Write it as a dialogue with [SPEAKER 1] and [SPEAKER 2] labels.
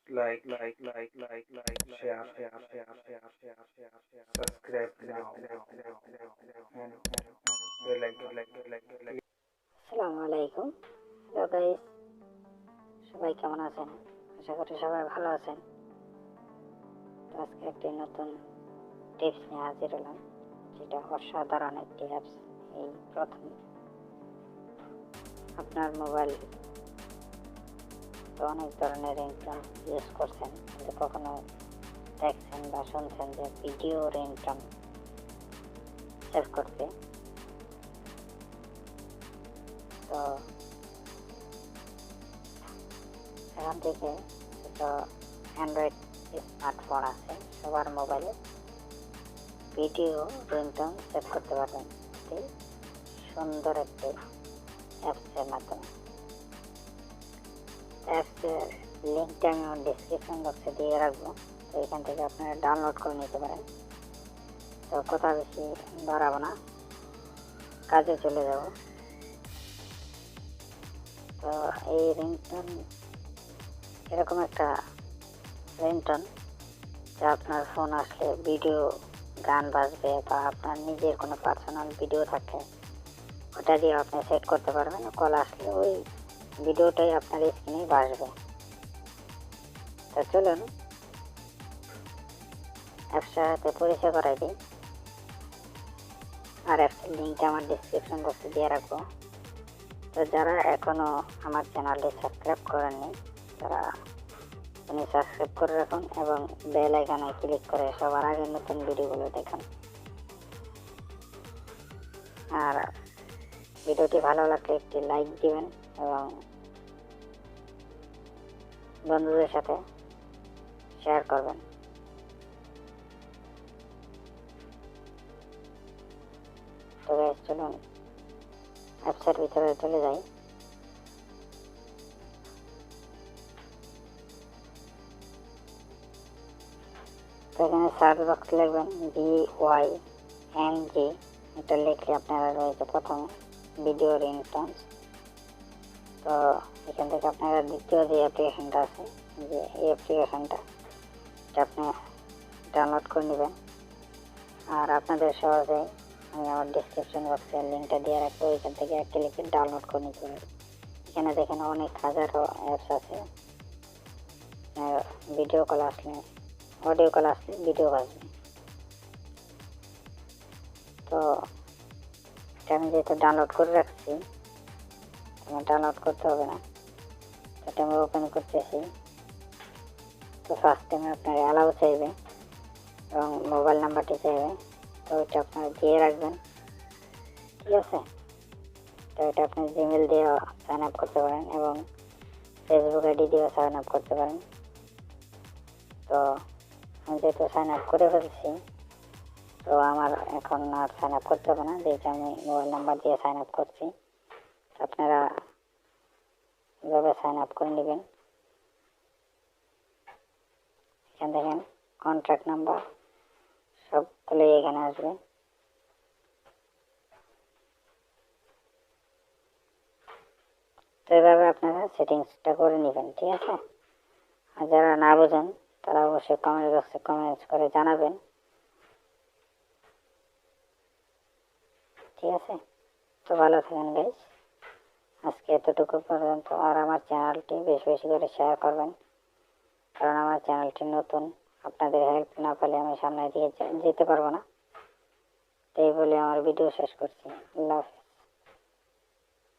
[SPEAKER 1] share, subscribe now, and bell icon.
[SPEAKER 2] আসসালামু আলাইকুম। Hello guys, সবাই কেমন আছেন? আশা করি সবাই ভালো আছেন। তো আজকে একটি নতুন টিপস নিয়ে হাজির হলাম, যেটা অসাধারণ একটি অ্যাপস। এই প্রথম আপনার মোবাইল তো অনেক ধরনের রিংটোন ইউজ করছেন, কিন্তু কখনো দেখছেন বা শুনছেন যে ভিডিও রিংটোন সেভ করতে? তো এখান থেকে তো অ্যান্ড্রয়েড স্মার্টফোন আছে সবার মোবাইলে, ভিডিও রিংটোন সেভ করতে পারবেন একটি সুন্দর একটি অ্যাপসের মাধ্যমে। অ্যাপসের লিঙ্কটা আমি আমার ডিসক্রিপশন বক্সে দিয়ে রাখবো, তো এখান থেকে আপনারা ডাউনলোড করে নিতে পারেন। তো কথা বেশি বাড়াবো না, কাজে চলে যাব। তো এই রিংটোন এরকম একটা রিংটোন যা আপনার ফোন আসলে ভিডিও গান বাজবে, বা আপনার নিজের কোনো পার্সোনাল ভিডিও থাকলে ওটা দিয়ে আপনি সেট করতে পারবেন। কল আসলে ওই ভিডিওটাই আপনার স্ক্রিনে বাজবে। তো চলুন অ্যাপসটার সাথে পরিচয় করাই দিই, আর অ্যাপসের লিঙ্কটা আমার ডিসক্রিপশন বক্সে দিয়ে রাখবো। তো যারা এখনও আমার চ্যানেলটি সাবস্ক্রাইব করেননি, তারা সাবস্ক্রাইব করে রাখুন এবং বেল আইকনে ক্লিক করে সবার আগে নতুন ভিডিওগুলো দেখুন। আর ভিডিওটি ভালো লাগলে একটি লাইক দিবেন এবং বন্ধুদের সাথে শেয়ার করবেন। তো গাইস, চলুন অ্যাপসের ভিতরে চলে যাই। তো এখানে সার্চ বক্স লিখবেন VYNG, এটা লিখলে আপনারা রয়েছে প্রথম ভিডিও রিংটোন। তো এখান থেকে আপনারা দ্বিতীয় যে অ্যাপ্লিকেশনটা আছে, যে এই অ্যাপ্লিকেশনটা আপনি ডাউনলোড করে নেবেন। আর আপনাদের সহজে আমি আমার ডিসক্রিপশন বক্সে লিঙ্কটা দিয়ে রাখবো, এখান থেকে ক্লিকে ডাউনলোড করে নিতে পারবেন। এখানে দেখেন অনেক হাজারো অ্যাপস আছে। ভিডিও কল আসলে, অডিও কল আসলে ভিডিও আসবে। তো এটা আমি যেহেতু ডাউনলোড করে রাখছি, আমার ডাউনলোড করতে হবে না। এটা আমি ওপেন করতেছি। তো ফার্স্ট টাইমে আপনার অ্যালাউ চাইবে এবং মোবাইল নাম্বারটি চাইবে, তো এটা আপনারা দিয়ে রাখবেন, ঠিক আছে। তো এটা আপনি জিমেল দিয়ে সাইন আপ করতে পারেন এবং ফেসবুক আইডি দিয়েও সাইন আপ করতে পারেন। তো আমি যেহেতু সাইন আপ করে ফেলছি, তো আমার এখন আর সাইন আপ করতে হবে না, যেহেতু আমি মোবাইল নাম্বার দিয়ে সাইন আপ করছি। আপনারা এভাবে সাইন আপ করে নেবেন। এখানে দেখেন কন্ট্যাক্ট নাম্বার সবগুলোই এখানে আসবে। তো এভাবে আপনারা সেটিংসটা করে নেবেন, ঠিক আছে। আর যারা না বোঝেন তারা অবশ্যই কমেন্ট বক্সে কমেন্টস করে জানাবেন, ঠিক আছে। তো ভালো থাকেন গাইস, আজকে এতটুকু পর্যন্ত। আর আমার চ্যানেলটি বেশি বেশি করে শেয়ার করবেন, কারণ আমার চ্যানেলটি নতুন। আপনাদের হেল্প না পেলে আমি সামনে দিয়ে যেতে পারবো না। তো এই বলে আমার ভিডিও শেষ করছি। আল্লাহ হাফেজ।